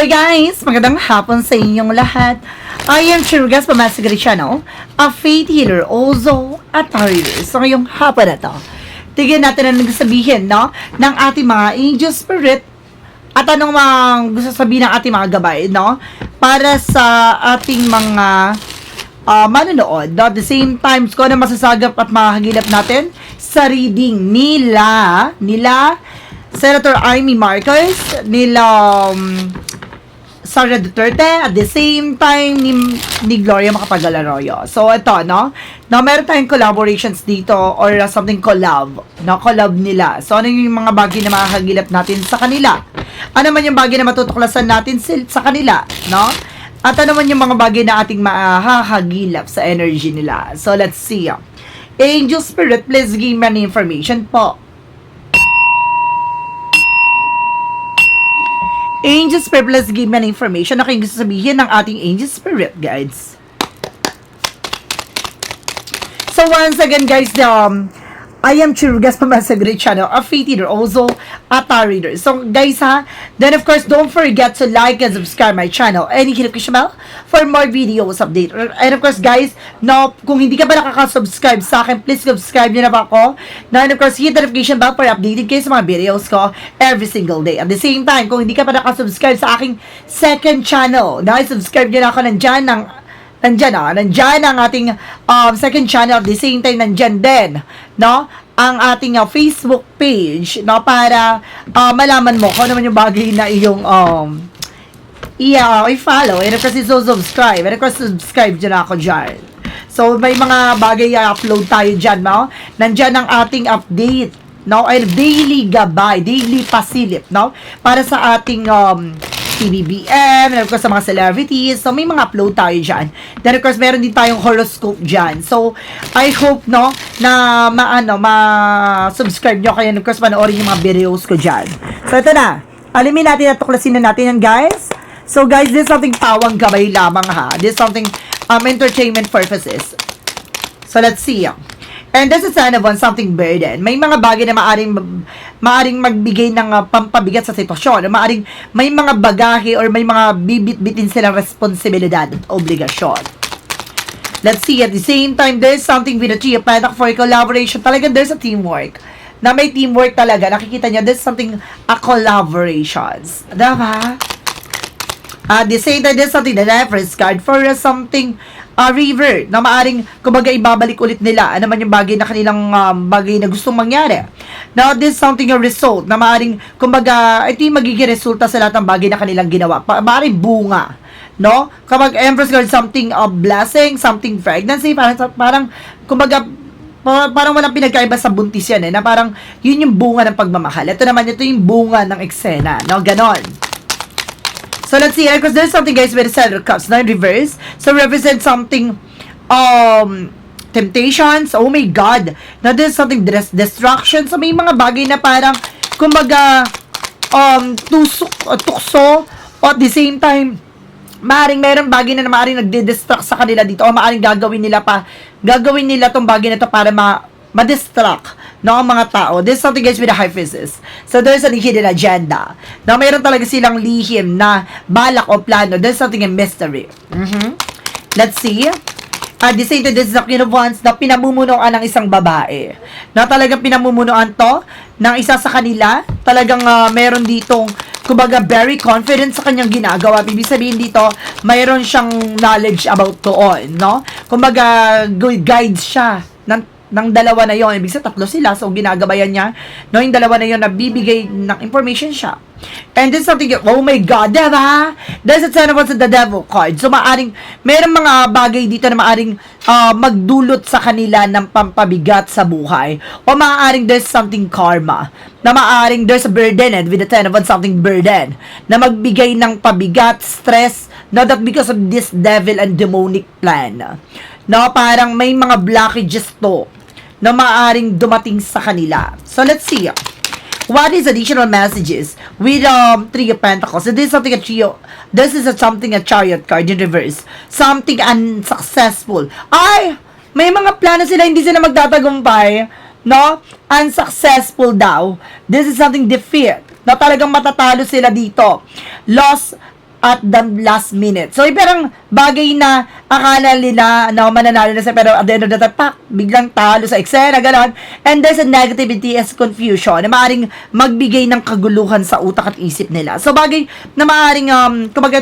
Hey guys, magandang hapon sa inyong lahat. I am Chirgas Pamasagari Channel, a faith healer, also a tarot. So ngayong hapon na to, tignan natin ang nagsasabihin, no, ng ating mga angel spirit at anong mga gusto sabihin ng ating mga gabay, no, para sa ating mga manonood. No? At the same time, kung ano masasagap at makakagilap natin sa reading nila Senator Amy Marcos, nila Sara Duterte, at the same time ni Gloria Macapagal Arroyo. So ito, no, meron tayong collaborations dito or something collab nila. So ano yung mga bagay na makakagilap natin sa kanila? Ano man yung bagay na matutuklasan natin sa kanila, no? At ano man yung mga bagay na ating makakagilap sa energy nila. So let's see. Angel Spirit, please give me an information po. Angel Spirit, let's give me an information na kayo gusto sabihin ng ating Angel Spirit guides. So once again guys, I am Chirgas Pamasagari Channel, a faith healer, also a tarot reader. So guys ha, then of course don't forget to like and subscribe my channel and hit the bell for more videos update. And of course guys, no, kung hindi ka pa nakaka-subscribe sa akin, please subscribe nyo na ba ako. And of course hit the notification bell para updated kayo sa mga videos ko every single day. At the same time, kung hindi ka pa nakaka-subscribe sa aking second channel, subscribe nyo na ako nandyan ang ating second channel. At the same time, nandyan din, no, ang ating Facebook page, no, para malaman mo kung ano man yung bagay na iyong i-follow. And of course, subscribe. And of course, subscribe dyan ako dyan. So, may mga bagay i-upload tayo dyan, no? Nandyan ang ating update, no? Ay, daily gabay, daily pasilip, no? Para sa ating PBBM, and of course sa mga celebrities. So may mga upload tayo dyan. Then of course meron din tayong horoscope dyan. So I hope, no, na ma-subscribe nyo kayo, and of course panoorin yung mga videos ko dyan. So ito na, alimin natin at tuklasin na natin yan guys. So guys, this is something pawang gabay lamang ha. This is something entertainment purposes. So let's see. And this is something burden. May mga bagay na maaring magbigay ng pampabigat sa sitwasyon. May mga bagahe or may mga bibit-bitin silang responsibilidad at obligasyon. Let's see. At the same time, there's something with the Three of Pentacles for collaboration. Talaga, there's a teamwork. Na may teamwork talaga. Nakikita nyo, there's something, collaborations. Diba? At the same time, there's something, the reference card for something, river, na maaring, kumbaga, ibabalik ulit nila, ano man yung bagay na kanilang, bagay na gustong mangyari. Now, this is something, a result, na maaring, kumbaga, ito yung magiging resulta sa lahat ng bagay na kanilang ginawa. Maaring bunga, no? Kapag Empress card, something of blessing, something pregnancy, parang, kumbaga, parang walang pinagkaiba sa buntis yan, na parang, yun yung bunga ng pagmamahal. Ito naman, ito yung bunga ng eksena, no? Ganon. So let's see, because there's something guys with the Seven of Cups, now in reverse. So represent something, temptations, oh my God. Now there's something, destruction. So may mga bagay na parang, kumbaga, tukso, o at the same time, meron bagay na maaring nagde-distract sa kanila dito, o maaring gagawin nila tong bagay na to para ma-distract, no, ang mga tao. There's something guys with the High Priestess. So there's a hidden agenda. Now mayroon talaga silang lihim na balak o plano. There's something in mystery. Let's see. At the same time, this is the Queen of Wands na pinamumunuan ng isang babae. Na talagang pinamumunuan to ng isa sa kanila. Talagang meron ditong, kumbaga, very confident sa kanyang ginagawa. Ibig sabihin dito, mayroon siyang knowledge about doon, no? Kumbaga, guide siya ng dalawa na yon. Ibig sabihin, tatlo sila. So, ginagabayan niya. No, yung dalawa na yon, nabibigay ng information siya. And this is something, oh my God, diba? There's a Ten of Wands and the Devil card. So, merong mga bagay dito na maaring magdulot sa kanila ng pampabigat sa buhay. O maaring there's something karma. Na maaring there's a burden, and with the Ten of Wands, something burden. Na magbigay ng pabigat, stress, not that because of this devil and demonic plan. No, parang may mga blockages to na maaring dumating sa kanila. So, let's see. What is additional messages with Three of Pentacles? So, this is something a Chariot card in reverse. Something unsuccessful. Ay! May mga plano sila, hindi sila magtatagumpay. No? Unsuccessful daw. This is something defeat. Na talagang matatalo sila dito. Loss at the last minute. So, parang bagay na akala nila na mananalo na siya, pero at the end of the time, biglang talo sa eksena, gano'n. And there's a negativity as confusion na maaaring magbigay ng kaguluhan sa utak at isip nila. So, bagay na maaaring, kumbaga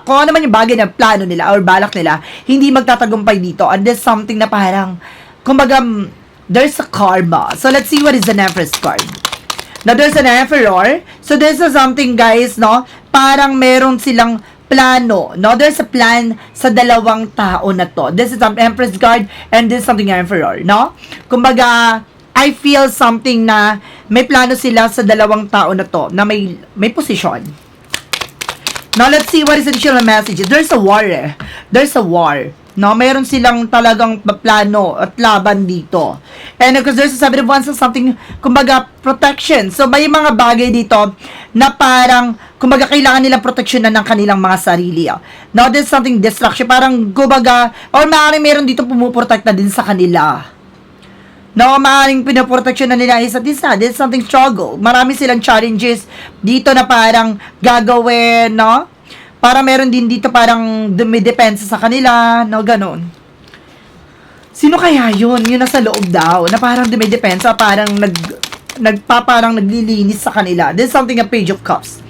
kung ano man yung bagay na plano nila or balak nila, hindi magtatagumpay dito. And there's something na parang, kumbaga, there's a karma. So, let's see what is the Empress card. Now, there's an Emperor. So, this is something, guys, no? Parang meron silang plano, no? There's a plan sa dalawang tao na to. This is some Empress card and this is something Emperor, no? Kumbaga, I feel something na may plano sila sa dalawang tao na to, na may position. Now, let's see what is the additional message. There's a war, eh. There's a war. No, meron silang talagang plano at laban dito. And because there's a 7 of Wands na something, kumbaga, protection. So, may mga bagay dito na parang, kumbaga, kailangan nilang proteksyonan ng kanilang mga sarili. Now, there's something distraction. Parang, kumbaga, or maaaring meron dito pumuprotekta din sa kanila. No, maaaring pinoproteksyonan nila isa't isa. There's something struggle. Marami silang challenges dito na parang gagawin, no? Para meron din dito parang dumidepensa sa kanila, no, ganon. Sino kaya yun? Yun nasa loob daw, na parang dumidepensa, parang parang naglilinis sa kanila. There's something a Page of Cups.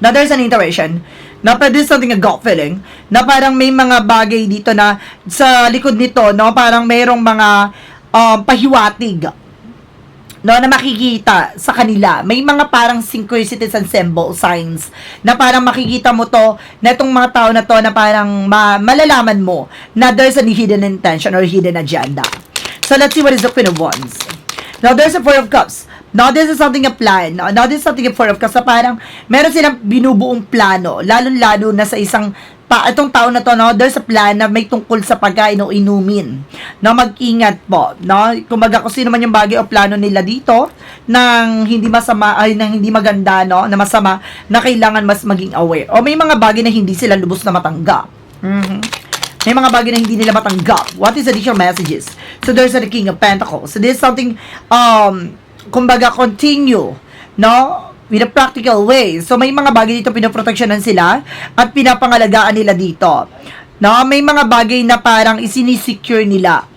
Now, there's an intuition. Now, there's something a gut feeling, na parang may mga bagay dito na sa likod nito, no, parang mayroong mga pahiwatig, no, na makikita sa kanila. May mga parang synchronicities and symbol signs na parang makikita mo to, na itong mga tao na to, na parang malalaman mo na there's a hidden intention or hidden agenda. So, let's see what is the Queen of Wands. Now, there's a Four of Cups. Now, this is something a plan. Now, this is something a Four of Cups na parang meron silang binubuong plano, lalo-lalo na sa isang itong tao na to, no, there's a plan na may tungkol sa pagkain o inumin. No, mag-ingat po, no? Kumbaga, kung sino man yung bagay o plano nila dito nang hindi masama, ay nang hindi maganda, no, na masama, na kailangan mas maging aware. O may mga bagay na hindi sila lubos na matanggap. May mga bagay na hindi nila matanggap. What is additional messages? So, there's the King of Pentacles. So, this is something, kumbaga, continue, no, with a practical way. So, may mga bagay dito pinoproteksyonan sila at pinapangalagaan nila dito. No, may mga bagay na parang isinisecure nila.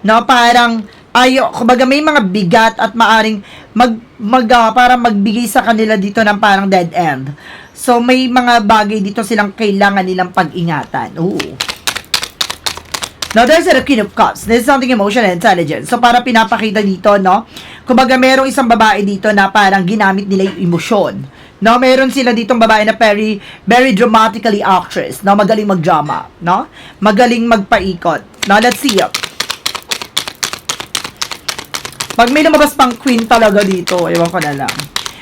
No, parang kumbaga may mga bigat at maaring parang magbigay sa kanila dito ng parang dead end. So, may mga bagay dito silang kailangan nilang pag-ingatan. Ooh. Now, there's a Queen of Cups. This is something emotional intelligence. So, para pinapakita dito, no? Kumbaga, merong isang babae dito na parang ginamit nila yung emosyon. No? Meron sila ditong babae na very, very dramatically actress. No? Magaling mag-drama. No? Magaling magpaikot. Now, let's see. Pag may lumabas pang queen talaga dito, ewan ko na lang.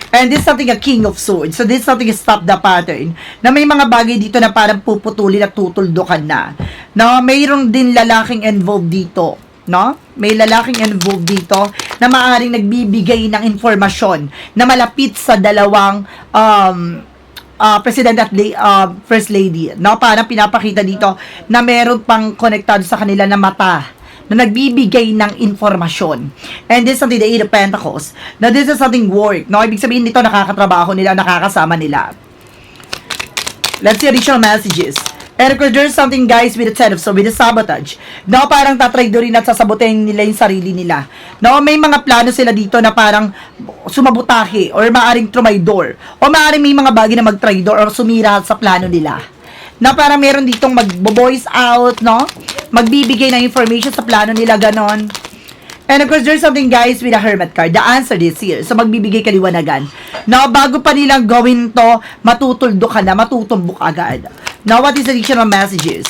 And this is something a King of Swords. So, this is something a stop the pattern. Na may mga bagay dito na parang puputulin at tutuldukan na. No, mayroong din lalaking involved dito, no? May lalaking involved dito na maaring nagbibigay ng informasyon na malapit sa dalawang President at First Lady, no? Parang pinapakita dito na meron pang konektado sa kanila na mata na nagbibigay ng informasyon. And this is something, the Eight of Pentacles. Now, this is something work, no? Ibig sabihin nito, nakakatrabaho nila, nakakasama nila. Let's see additional messages. And of course, there's something, guys, with the Ten of Swords, with the sabotage. No, parang tatraidorin at sasabotehin nila yung sarili nila. No, may mga plano sila dito na parang sumabutahe or maaring trumaydor. O maaring may mga bagay na magtraidor or sumira sa plano nila. Na parang meron ditong mag-voice out, no? Magbibigay ng information sa plano nila, ganon. And of course, there's something, guys, with a Hermit card. The answer is here. So, magbibigay kaliwanagan. Now, bago pa nilang gawin to, matutuldo ka na, matutumbok agad. Now, what is additional messages?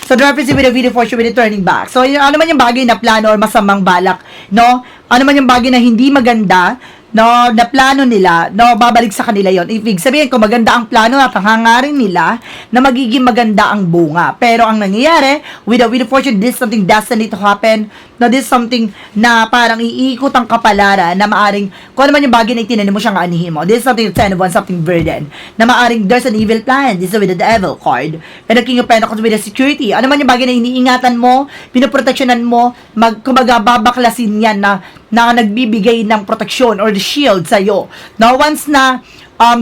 So, the reference with a video for sure with the turning back. So, ano man yung bagay na plano or masamang balak, no? Ano man yung bagay na hindi maganda, no, na plano nila, no, babalik sa kanila yon. Ibig sabihin, kung maganda ang plano at ang hangarin nila, na magiging maganda ang bunga. Pero ang nangyayari, with the fortune, this is something destined to happen, no, this is something na parang iikot ang kapalaran, na maaring, kung ano man yung bagay na itinanim mo siyang aanihin mo, this is something 10 of 1, something burden, na maaring there's an evil plan, this is with the devil card, and the King of Pentacles with the security, ano man yung bagay na iniingatan mo, pinoproteksyonan mo, kumbaga babaklasin yan na nagbibigay ng proteksyon or the shield sa'yo. Now, once na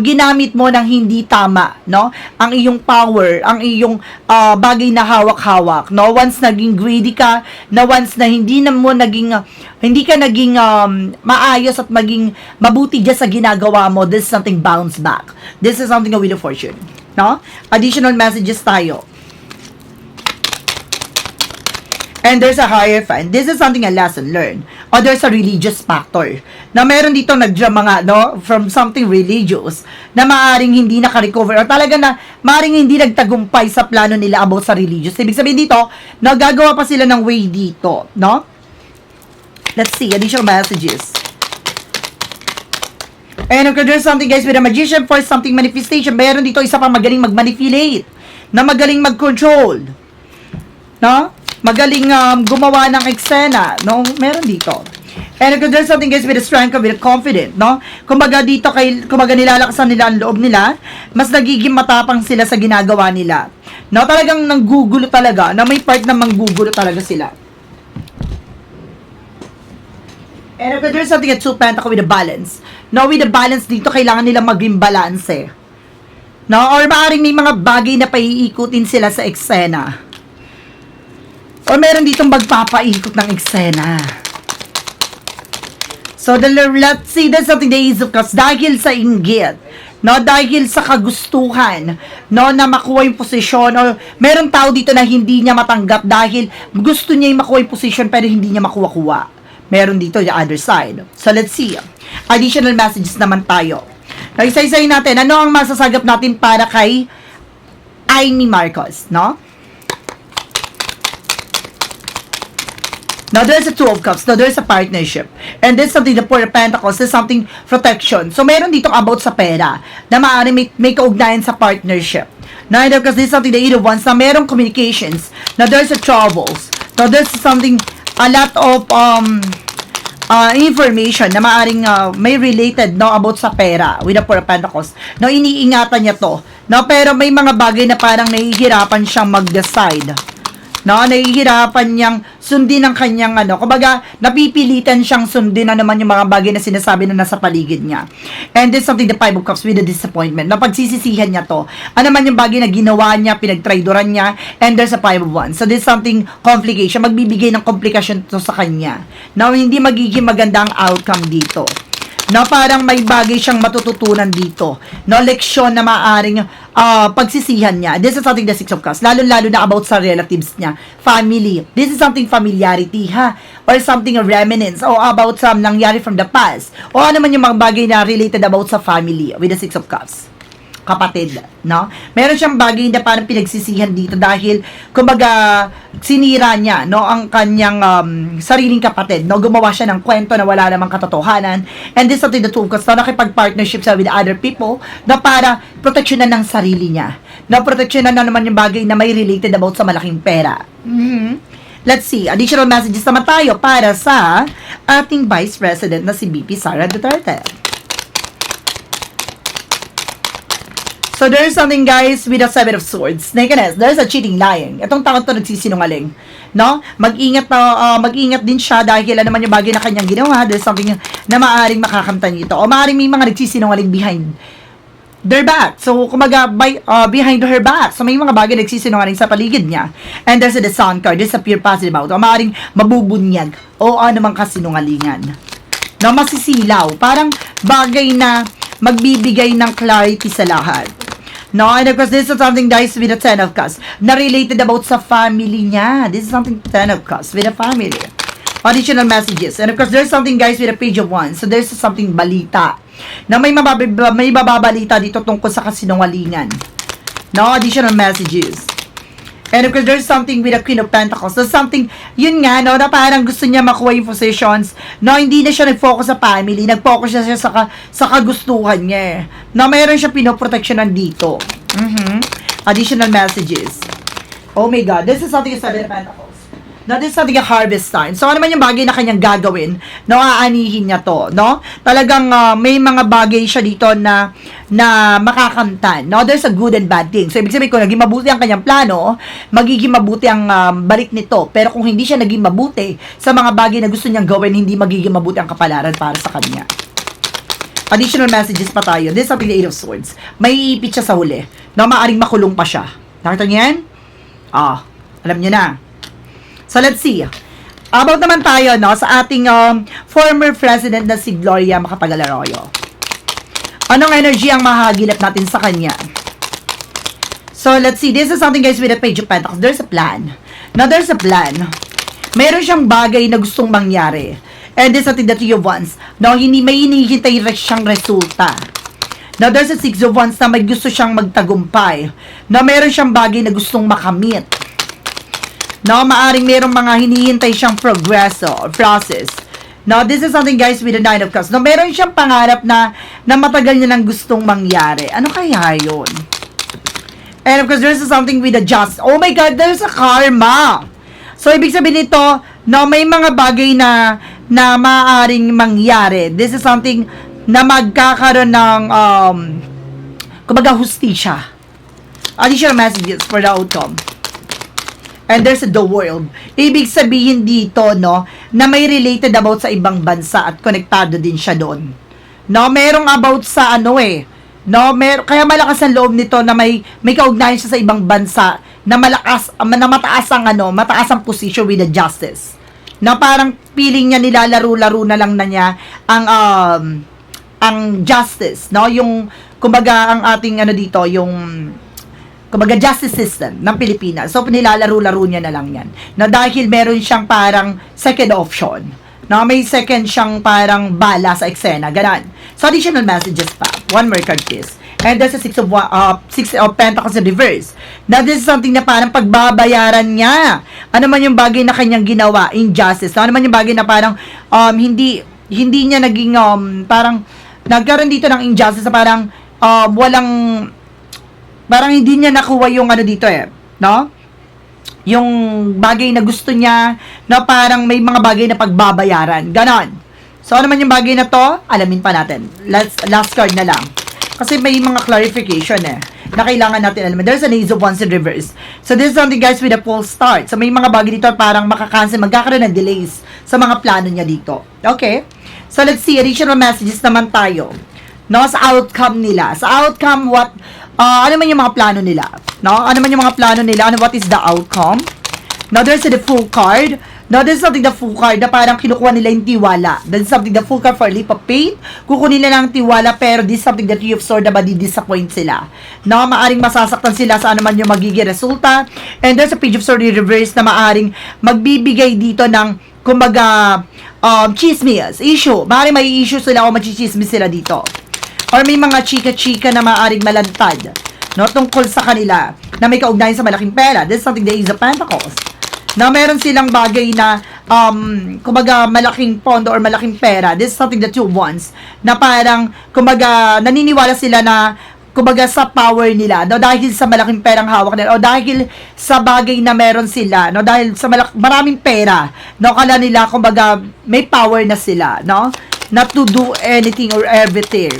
ginamit mo ng hindi tama, no? Ang iyong power, ang iyong bagay na hawak-hawak, no? Once naging greedy ka, na once na hindi ka naging maayos at maging mabuti dyan sa ginagawa mo, this is something bounce back. This is something a wheel of fortune, no? Additional messages tayo. And there's a higher fan. This is something a lesson learned. Or there's a religious factor. Na meron dito nagdrama nga, no? From something religious. Na maaring hindi nakarecover. O talaga na maaring hindi nagtagumpay sa plano nila about sa religious. Ibig sabihin dito, nagagawa pa sila ng way dito. No? Let's see. Additional messages. And okay, there's something guys with a magician for something manifestation. Meron dito isa pa magaling mag-manipulate. Na magaling mag-control. No? Magaling gumawa ng eksena, no? Meron dito. And if there's something guys with a strength, with a confident, no? Kumbaga dito, kumbaga nilalakasan nila ang loob nila, mas nagiging matapang sila sa ginagawa nila. No? Talagang nanggugulo talaga, na may part na manggugulo talaga sila. And if there's something at 2 pentacle with a balance, no? With a balance dito, kailangan nila maging balance, eh. No? Or maaring may mga bagay na paiikutin sila sa eksena. O meron ditong magpapaikot ng eksena. So, let's see, there's something the Ace of Cups. Dahil sa inggit, no? Dahil sa kagustuhan, no? Na makuha yung posisyon. O meron tao dito na hindi niya matanggap dahil gusto niya yung makuha yung posisyon pero hindi niya makuha-kuha. Meron dito the other side. So, let's see. Additional messages naman tayo. Now, isa-isayin natin. Ano ang masasagap natin para kay Amy Marcos, no? Now, there's a 2 of Cups. Now, there's a partnership. And there's something, the 4 of Pentacles, there's something protection. So, meron ditong about sa pera na maaaring may kaugnayan sa partnership. Now, because there's something, the 8 of Wands, na merong communications. Now, there's a troubles. Now, there's something, a lot of information na maaaring may related, no, about sa pera with the 4 of Pentacles. No, iniingatan niya to. No, pero may mga bagay na parang nahihirapan siyang mag-decide. No, nahihirapan niyang sundin ang kanyang kumbaga, napipilitan siyang sundin na naman yung mga bagay na sinasabi na nasa paligid niya. And there's something, the 5 of Cups with the disappointment. Na pagsisisihan niya to. Ano naman yung bagay na ginawa niya, pinagtraidoran niya, and there's a 5 of Wands. So there's something complication, magbibigay ng komplikasyon to sa kanya. Now, hindi magiging maganda ang outcome dito. No, parang may bagay siyang matututunan dito. No, leksyon na maaring pagsisihan niya. This is something the 6 of Cups. Lalo-lalo na about sa relatives niya. Family. This is something familiarity, ha? Or something a remnants. O about some nangyari from the past. O ano man yung mga bagay na related about sa family with the 6 of Cups. Kapatid, no? Meron siyang bagay na parang pinagsisihan dito dahil, kumbaga, sinira niya, no, ang kanyang sariling kapatid, no? Gumawa siya ng kwento na wala namang katotohanan. And this is something the 2 of Cups, na nakipag-partnership siya with other people na para proteksyonan ng sarili niya. Na proteksyonan na naman yung bagay na may related about sa malaking pera. Let's see, additional messages naman tayo para sa ating Vice President na si VP Sara Duterte. So, there's something, guys, with a 7 of Swords. Nakedness, there's a cheating, lying. Itong tao to nagsisinungaling. No? Mag-ingat din siya dahil ano naman yung bagay na kanyang ginawa. There's something na maaaring makakamtan nito. O maaaring may mga nagsisinungaling behind their back. So, kumaga, behind her back. So, may mga bagay nagsisinungaling sa paligid niya. And there's the Sun card. There's a pure positive out. O maaaring mabubunyag. O ano mang kasinungalingan. No? Masisilaw. Parang bagay na magbibigay ng clarity sa lahat. No, and of course, this is something guys with a 10 of Cups na related about sa family niya. This is something 10 of Cups with a family. Additional messages. And of course, there's something guys with a Page of Wands. So there's something balita. Na may mababalita dito tungkol sa kasinungalingan. No, additional messages. And of course, there's something with a Queen of Pentacles. So something, yun nga, no, na parang gusto niya makuha yung positions. No, hindi na siya nag-focus sa family. Nag-focus siya sa kagustuhan niya. No, mayroon siya pinoproteksyonan dito. Additional messages. Oh my God, this is something 7 of Pentacles. Now, this is something a harvest time. So, ano man yung bagay na kanyang gagawin, no, aanihin niya to, no? Talagang may mga bagay siya dito na makakamtan, no? There's a good and bad thing. So, ibig sabihin, kung naging mabuti ang kanyang plano, magiging mabuti ang balik nito. Pero kung hindi siya naging mabuti sa mga bagay na gusto niyang gawin, hindi magiging mabuti ang kapalaran para sa kanya. Additional messages pa tayo. This is something the Eight of Swords. May iipit siya sa huli. Na maaring makulong pa siya. Nakita niyo yan? Alam niyo na. So, let's see. About naman tayo, no, sa ating former president na si Gloria Macapagal-Arroyo. Anong energy ang mahagilap natin sa kanya? So, let's see. This is something, guys, with the Page of Pentacles. There's a plan. Now, there's a plan. Meron siyang bagay na gustong mangyari. And this is something that you wants. No, may hinihintay siyang resulta. Now, there's a Six of Wands na may gusto siyang magtagumpay. Na meron siyang bagay na gustong makamit. No, maaring merong mga hinihintay siyang process. Now, this is something, guys, with the Nine of Cups. No, meron siyang pangarap na matagal niya nang gustong mangyari. Ano kaya yun? And of course, there's something with the Justice. Oh my God, there's a karma. So, ibig sabihin nito, no, may mga bagay na maaaring mangyari. This is something na magkakaroon ng, kumbaga, hustisya. Additional messages for the outcome. And there's the world. Ibig sabihin dito, no, na may related about sa ibang bansa at konektado din siya doon. No, merong about sa no, kaya malakas ang loob nito na may kaugnayan siya sa ibang bansa na mataas ang position with the justice. Na parang feeling niya nilalaro-laro na lang na niya ang justice, no, yung kumbaga ang ating dito, yung kumbaga justice system ng Pilipinas. So, nilalaro-laro niya na lang yan. Na dahil meron siyang parang second option. Na may second siyang parang bala sa eksena. Ganon. So, additional messages pa. One more card, please. And there's a Six of Pentacles in reverse. Now, this is something na parang pagbabayaran niya. Ano man yung bagay na kanyang ginawa, injustice. Ano man yung bagay na parang hindi niya naging parang nagkaroon dito ng injustice na parang parang hindi niya nakuha yung dito no? Yung bagay na gusto niya, na parang may mga bagay na pagbabayaran. Ganon. So, ano man yung bagay na to, alamin pa natin. Last card na lang. Kasi may mga clarification na kailangan natin alamin. There's an Ace of Wands in reverse. So, this is something, guys, with a false start. So, may mga bagay dito parang magkakaroon ng delays sa mga plano niya dito. Okay? So, let's see. Additional messages naman tayo. No, sa outcome nila. Sa outcome, ano man yung mga plano nila? No? Ano man yung mga plano nila? What is the outcome? Now, there's the Fool card. Now, this is something the Fool card na parang kinukuha nila yung tiwala. This is something the Fool card for a leap of faith. Kukunin nila ng tiwala, pero this is something that you have swords na disappoint sila. No? Maaring masasaktan sila sa ano man yung magiging resulta. And there's a Page of Swords in reverse na maaring magbibigay dito ng, kumbaga, chismis, issue. Maaring may issue sila o machismis sila dito. Or may mga chika-chika na maaaring malantad, no, tungkol sa kanila na may kaugnayan sa malaking pera. This is something the Ace of Pentacles. Na meron silang bagay na kumbaga malaking pondo or malaking pera. This is something that you wants. Na parang kumbaga naniniwala sila na kumbaga sa power nila, no, dahil sa malaking perang hawak nila o dahil sa bagay na meron sila, no, dahil sa maraming pera, no, kala nila kumbaga may power na sila, no, not to do anything or everything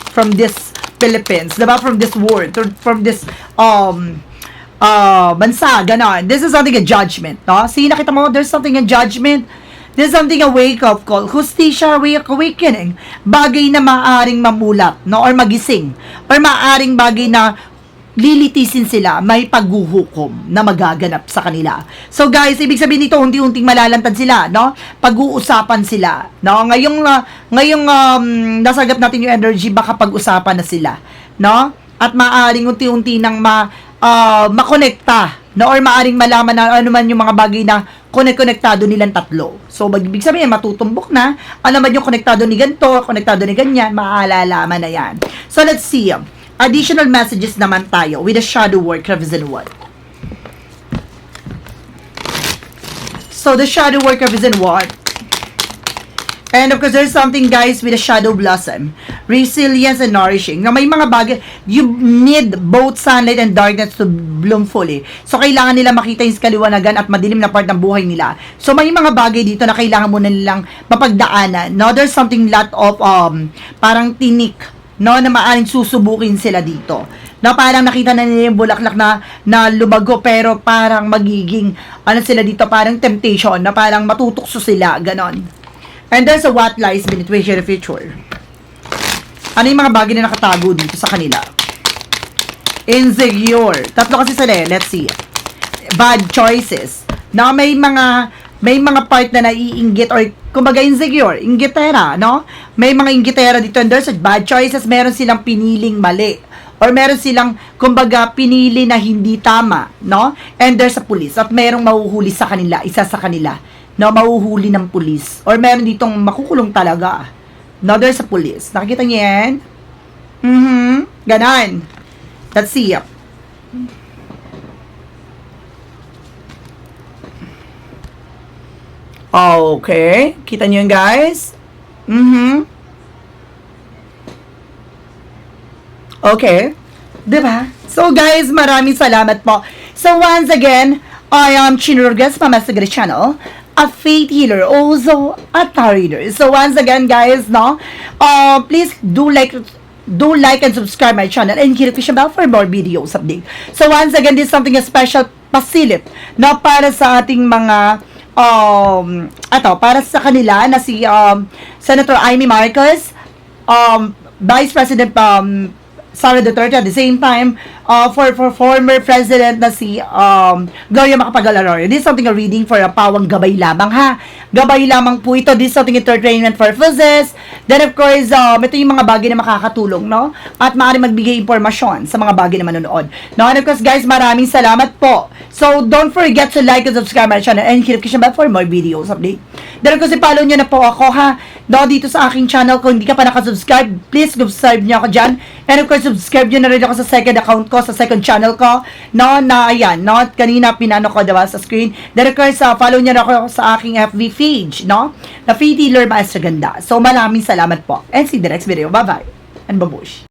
from this Philippines, diba? From this world, from this bansa, ganon. This is something a judgment, no? See, nakita mo, there's something a judgment. There's something a wake-up call. Hustisya, awakening. Bagay na maaring mamulat, no? Or magising. Or maaring bagay na lilitisin sila, may paghuhukom na magaganap sa kanila. So guys, ibig sabihin nito, unti-unting malalantad sila, no? Pag-uusapan sila, no? Ngayong nasagap natin yung energy, baka pag-usapan na sila, no? At maaring unti-unti nang makonekta, no? Or maaring malaman na ano man yung mga bagay na konektado nilang tatlo. So, ibig sabihin, matutumbok na, ano man yung konektado ni ganito, konektado ni ganyan, maalalaman na yan. So, let's see. Additional messages naman tayo with the shadow work represent what? So, the shadow work represent what? And of course, there's something, guys, with the shadow blossom. Resilience and nourishing. Na may mga bagay, you need both sunlight and darkness to bloom fully. So, kailangan nila makita yung kaliwanagan at madilim na part ng buhay nila. So, may mga bagay dito na kailangan muna nilang mapagdaanan. No, there's something lot of, parang tinik, no, na maaring susubukin sila dito. Na parang nakita na nila yung bulaklak na lumago, pero parang magiging, ano sila dito, parang temptation, na parang matutukso sila, ganon. And there's a what lies beneath the future. Ano yung mga bagay na nakatago dito sa kanila? Insecure. Tatlo kasi sila eh. Let's see. Bad choices. Na may mga part na naiinggit or kumbaga insecure, inggitera, no? May mga inggitera dito and there's bad choices, meron silang piniling mali. Or meron silang, kumbaga, pinili na hindi tama, no? And there's a police. At merong mahuhuli sa kanila, isa sa kanila, no? Mahuhuli ng police. Or meron ditong makukulong talaga. No, there's a police. Nakikita niyo yan? Ganon. Let's see. Okay. Kita niyo yun, guys? Okay. Diba? So, guys, maraming salamat po. So, once again, I am Chinurgas, Mama Sagre Channel, a faith healer, also a tarot reader. So, once again, guys, no, please do like and subscribe my channel and hit the bell for more videos update. So, once again, this is something special pasilip na para sa ating mga para sa kanila na si Senator Amy Marcos, Vice President Sara Duterte, at the same time for former president na si Gloria Macapagal-Arroyo. This is something a reading for a pawang gabay lamang, ha. Gabay lamang po ito. This is something entertainment purposes. Then of course, ito yung mga bagay na makakatulong, no? At maaari magbigay impormasyon sa mga bagay na manonood. No? And of course, guys, maraming salamat po. So, don't forget to like and subscribe my channel and hit the notification bell for more videos update. Then of course, i-follow nyo na po ako, ha. No, dito sa aking channel. Kung hindi ka pa nakasubscribe, please subscribe nyo ako dyan. And of course, subscribe nyo na rin ako sa second account ko, sa second channel ko, no, na ayan, no, kanina pinano ko, diba, sa screen. Then of course, follow nyo na ako sa aking FB page, no, na Faith Healer Maestra Ganda. So, maraming salamat po. And see you the next video. Bye-bye. And babush.